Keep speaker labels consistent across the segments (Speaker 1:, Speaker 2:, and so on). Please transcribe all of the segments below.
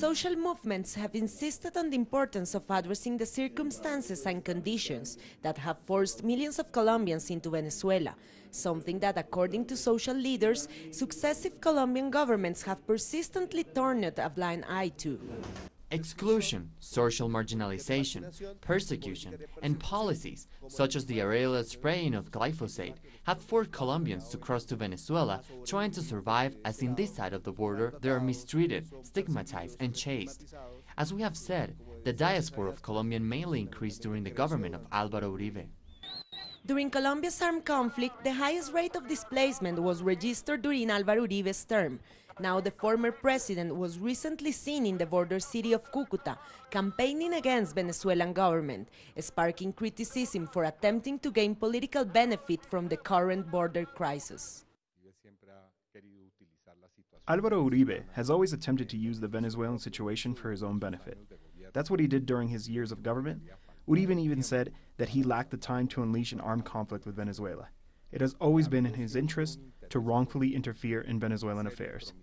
Speaker 1: social movements have insisted on the importance of addressing the circumstances and conditions that have forced millions of Colombians into Venezuela, something that, according to social leaders, successive Colombian governments have persistently turned a blind eye to.
Speaker 2: Exclusion, social marginalization, persecution, and policies, such as the aerial spraying of glyphosate, have forced Colombians to cross to Venezuela, trying to survive, as in this side of the border they are mistreated, stigmatized, and chased. As we have said, the diaspora of Colombians mainly increased during the government of Álvaro Uribe.
Speaker 1: During Colombia's armed conflict, the highest rate of displacement was registered during Álvaro Uribe's term. Now the former president was recently seen in the border city of Cúcuta, campaigning against Venezuelan government, sparking criticism for attempting to gain political benefit from the current border crisis.
Speaker 3: Álvaro Uribe has always attempted to use the Venezuelan situation for his own benefit. That's what he did during his years of government. Uribe even said that he lacked the time to unleash an armed conflict with Venezuela. It has always been in his interest to wrongfully interfere in Venezuelan affairs.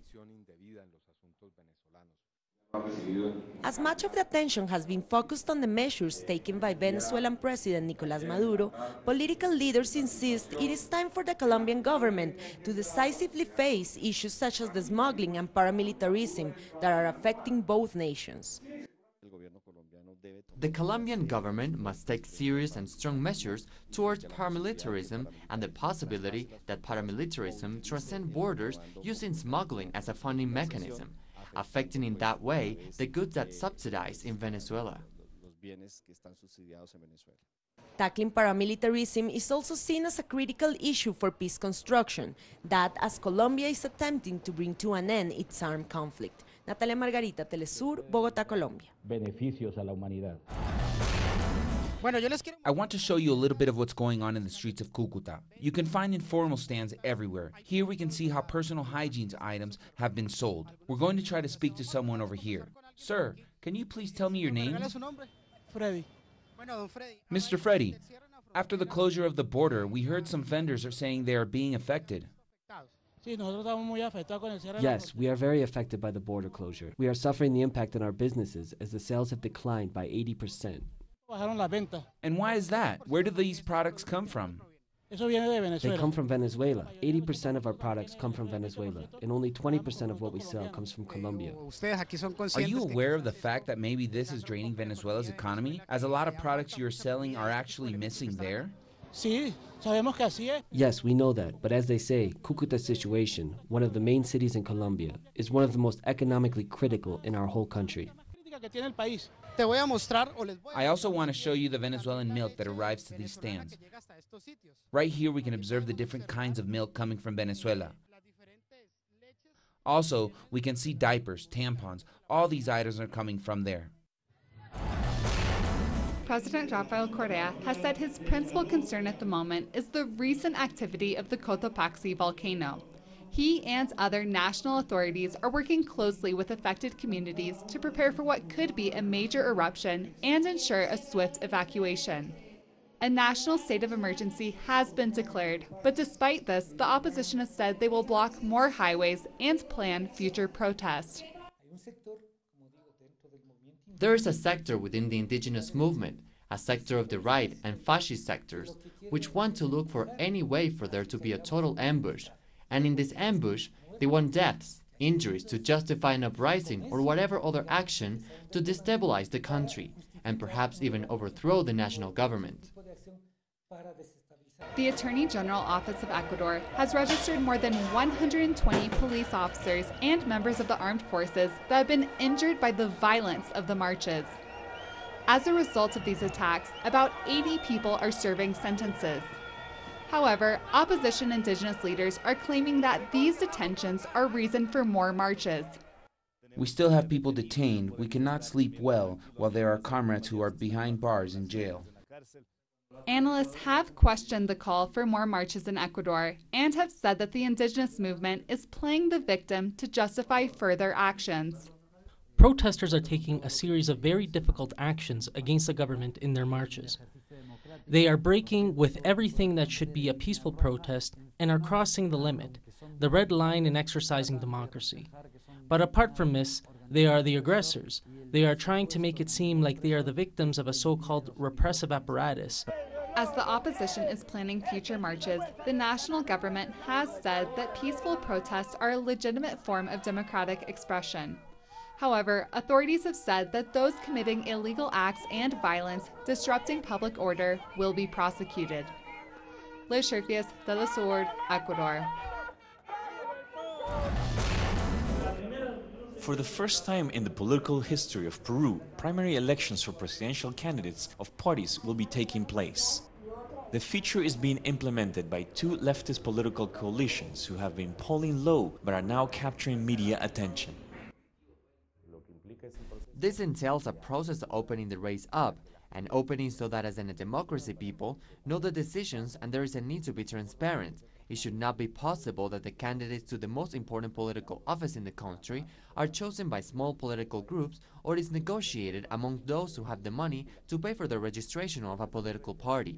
Speaker 1: As much of the attention has been focused on the measures taken by Venezuelan President Nicolás Maduro, political leaders insist it is time for the Colombian government to decisively face issues such as the smuggling and paramilitarism that are affecting both nations.
Speaker 2: The Colombian government must take serious and strong measures towards paramilitarism and the possibility that paramilitarism transcends borders using smuggling as a funding mechanism, affecting in that way the goods that subsidize in Venezuela.
Speaker 1: Tackling paramilitarism is also seen as a critical issue for peace construction, that as Colombia is attempting to bring to an end its armed conflict. Natalia Margarita, teleSUR, Bogotá, Colombia.
Speaker 4: Beneficios a la humanidad.
Speaker 5: I want to show you a little bit of what's going on in the streets of Cúcuta. You can find informal stands everywhere. Here we can see how personal hygiene items have been sold. We're going to try to speak to someone over here. Sir, can you please tell me your name?
Speaker 6: Freddy.
Speaker 5: Mr. Freddy, after the closure of the border, we heard some vendors are saying they are being affected.
Speaker 7: Yes, we are very affected by the border closure. We are suffering the impact on our businesses as the sales have declined by 80%.
Speaker 5: And why is that? Where do these products come from?
Speaker 7: They come from Venezuela. 80% of our products come from Venezuela, and only 20% of what we sell comes from Colombia.
Speaker 5: Are you aware of the fact that maybe this is draining Venezuela's economy, as a lot of products you're selling are actually missing there?
Speaker 7: Yes, we know that, but as they say, Cúcuta's situation, one of the main cities in Colombia, is one of the most economically critical in our whole country.
Speaker 5: I also want to show you the Venezuelan milk that arrives to these stands. Right here we can observe the different kinds of milk coming from Venezuela. Also, we can see diapers, tampons, all these items are coming from there.
Speaker 8: President Rafael Correa has said his principal concern at the moment is the recent activity of the Cotopaxi volcano. He and other national authorities are working closely with affected communities to prepare for what could be a major eruption and ensure a swift evacuation. A national state of emergency has been declared, but despite this, the opposition has said they will block more highways and plan future protests.
Speaker 2: There is a sector within the indigenous movement, a sector of the right and fascist sectors, which want to look for any way for there to be a total ambush. And in this ambush, they want deaths, injuries to justify an uprising or whatever other action to destabilize the country and perhaps even overthrow the national government.
Speaker 8: The Attorney General Office of Ecuador has registered more than 120 police officers and members of the armed forces that have been injured by the violence of the marches. As a result of these attacks, about 80 people are serving sentences. However, opposition indigenous leaders are claiming that these detentions are reason for more marches.
Speaker 5: We still have people detained. We cannot sleep well while there are comrades who are behind bars in jail.
Speaker 8: Analysts have questioned the call for more marches in Ecuador and have said that the indigenous movement is playing the victim to justify further actions.
Speaker 6: Protesters are taking a series of very difficult actions against the government in their marches. They are breaking with everything that should be a peaceful protest and are crossing the limit, the red line in exercising democracy. But apart from this, They are the aggressors. They are trying to make it seem like they are the victims of a so-called repressive apparatus.
Speaker 8: As the opposition is planning future marches, the national government has said that peaceful protests are a legitimate form of democratic expression. However, authorities have said that those committing illegal acts and violence disrupting public order will be prosecuted. Liz Sherfius, teleSUR, Ecuador.
Speaker 4: For the first time in the political history of Peru, primary elections for presidential candidates of parties will be taking place. The feature is being implemented by two leftist political coalitions who have been polling low but are now capturing media attention.
Speaker 2: This entails a process of opening the race up, and opening so that as in a democracy people know the decisions and there is a need to be transparent. It should not be possible that the candidates to the most important political office in the country are chosen by small political groups or is negotiated among those who have the money to pay for the registration of a political party.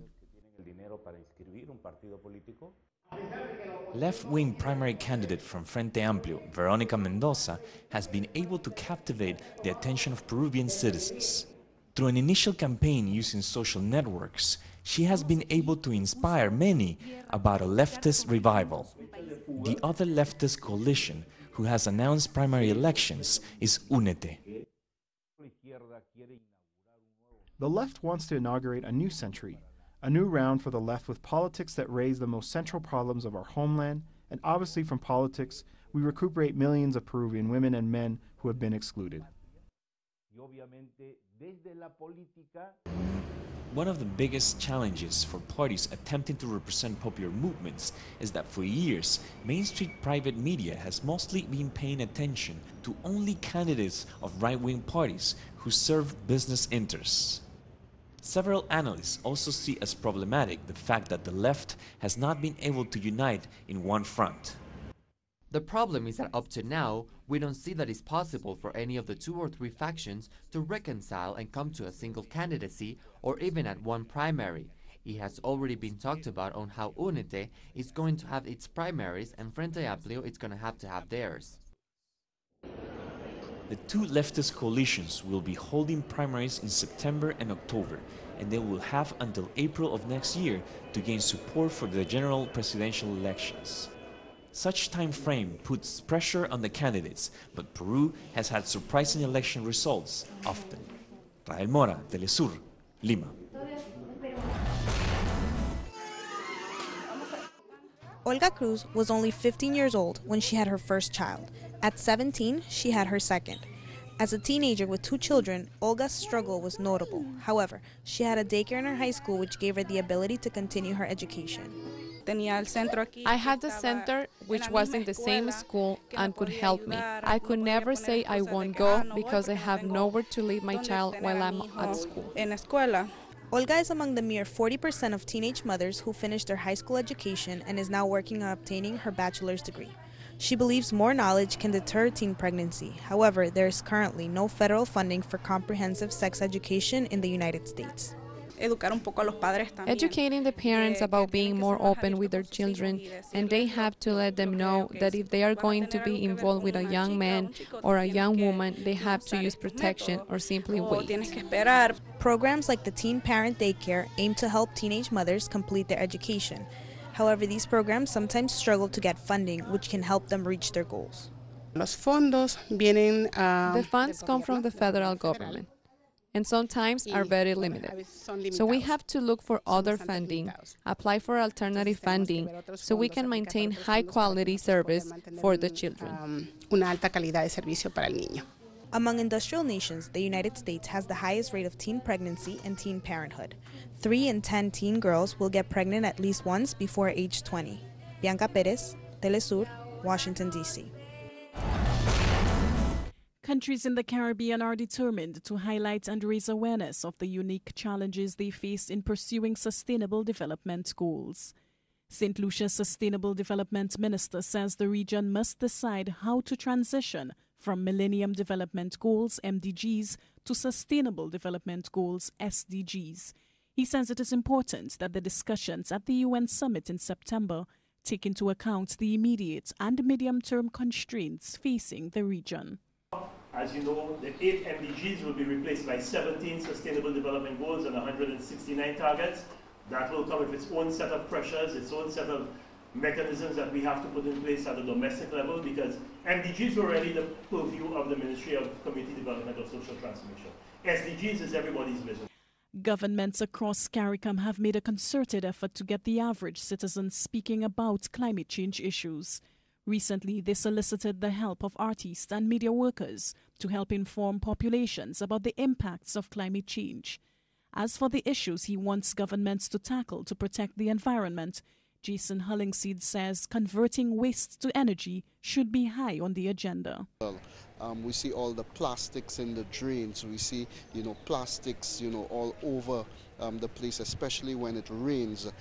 Speaker 4: Left-wing primary candidate from Frente Amplio, Veronica Mendoza, has been able to captivate the attention of Peruvian citizens. Through an initial campaign using social networks, she has been able to inspire many about a leftist revival. The other leftist coalition who has announced primary elections is UNETE.
Speaker 3: The left wants to inaugurate a new century, a new round for the left with politics that raise the most central problems of our homeland, and obviously from politics, we recuperate millions of Peruvian women and men who have been excluded.
Speaker 4: One of the biggest challenges for parties attempting to represent popular movements is that for years, mainstream private media has mostly been paying attention to only candidates of right-wing parties who serve business interests. Several analysts also see as problematic the fact that the left has not been able to unite in one front.
Speaker 2: The problem is that up to now, we don't see that it's possible for any of the two or three factions to reconcile and come to a single candidacy or even at one primary. It has already been talked about on how UNETE is going to have its primaries and Frente Amplio is going to have theirs.
Speaker 4: The two leftist coalitions will be holding primaries in September and October, and they will have until April of next year to gain support for the general presidential elections. Such time frame puts pressure on the candidates, but Peru has had surprising election results often. Rael Mora, teleSUR, Lima.
Speaker 9: Olga Cruz was only 15 years old when she had her first child. At 17, she had her second. As a teenager with two children, Olga's struggle was notable. However, she had a daycare in her high school which gave her the ability to continue her education.
Speaker 10: I had the center, which was in the same school and could help me. I could never say I won't go because I have nowhere to leave my child while I'm at school.
Speaker 9: Olga is among the mere 40% of teenage mothers who finished their high school education and is now working on obtaining her bachelor's degree. She believes more knowledge can deter teen pregnancy. However, there is currently no federal funding for comprehensive sex education in the United States.
Speaker 10: Educating the parents about being more open with their children, and they have to let them know that if they are going to be involved with a young man or a young woman, they have to use protection or simply wait.
Speaker 9: Programs like the Teen Parent Daycare aim to help teenage mothers complete their education. However, these programs sometimes struggle to get funding, which can help them reach their goals.
Speaker 10: The funds come from the federal government and sometimes are very limited. So we have to look for other funding, apply for alternative funding, so we can maintain high-quality service for the children.
Speaker 9: Among industrial nations, the United States has the highest rate of teen pregnancy and teen parenthood. 3 in 10 teen girls will get pregnant at least once before age 20. Bianca Perez, teleSUR, Washington, D.C.
Speaker 11: Countries in the Caribbean are determined to highlight and raise awareness of the unique challenges they face in pursuing sustainable development goals. St. Lucia's Sustainable Development Minister says the region must decide how to transition from Millennium Development Goals, MDGs, to Sustainable Development Goals, SDGs. He says it is important that the discussions at the UN summit in September take into account the immediate and medium-term constraints facing the region.
Speaker 12: As you know, the 8 MDGs will be replaced by 17 Sustainable Development Goals and 169 targets. That will come with its own set of pressures, its own set of mechanisms that we have to put in place at the domestic level, because MDGs were already the purview of the Ministry of Community Development or Social Transformation. SDGs is everybody's vision.
Speaker 11: Governments across CARICOM have made a concerted effort to get the average citizen speaking about climate change issues. Recently, they solicited the help of artists and media workers to help inform populations about the impacts of climate change. As for the issues he wants governments to tackle to protect the environment, Jason Hollingseed says converting waste to energy should be high on the agenda.
Speaker 13: We see all the plastics in the drains. We see, plastics, all over the place, especially when it rains.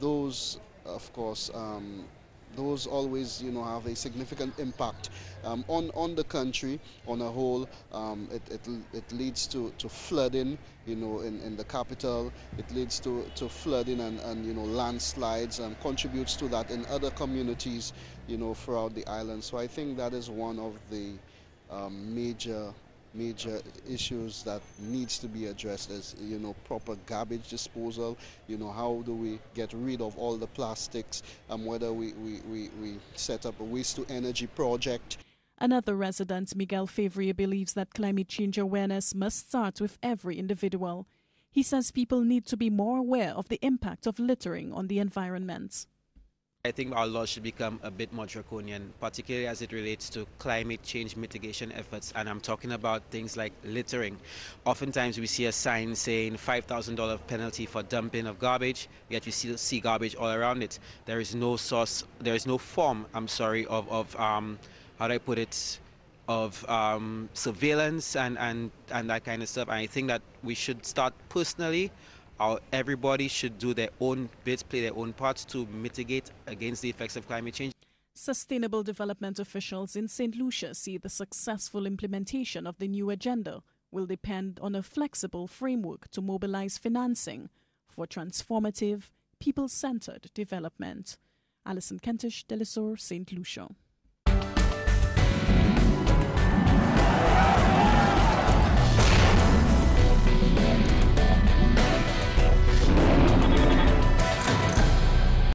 Speaker 13: Those, of course, those always, have a significant impact on the country on a whole. It leads to flooding, in the capital. It leads to flooding and landslides, and contributes to that in other communities, throughout the island. So I think that is one of the major issues that needs to be addressed is, proper garbage disposal. How do we get rid of all the plastics, whether we set up a waste to energy project.
Speaker 11: Another resident, Miguel Favre, believes that climate change awareness must start with every individual. He says people need to be more aware of the impact of littering on the environment.
Speaker 14: I think our laws should become a bit more draconian, particularly as it relates to climate change mitigation efforts. And I'm talking about things like littering. Oftentimes we see a sign saying $5,000 penalty for dumping of garbage, yet we still see garbage all around it. There is no form, of how do I put it, of surveillance and that kind of stuff. And I think that we should start personally. Everybody should do their own bits, play their own parts to mitigate against the effects of climate change.
Speaker 11: Sustainable development officials in St. Lucia see the successful implementation of the new agenda will depend on a flexible framework to mobilize financing for transformative, people-centered development. Alison Kentish, teleSUR, St. Lucia.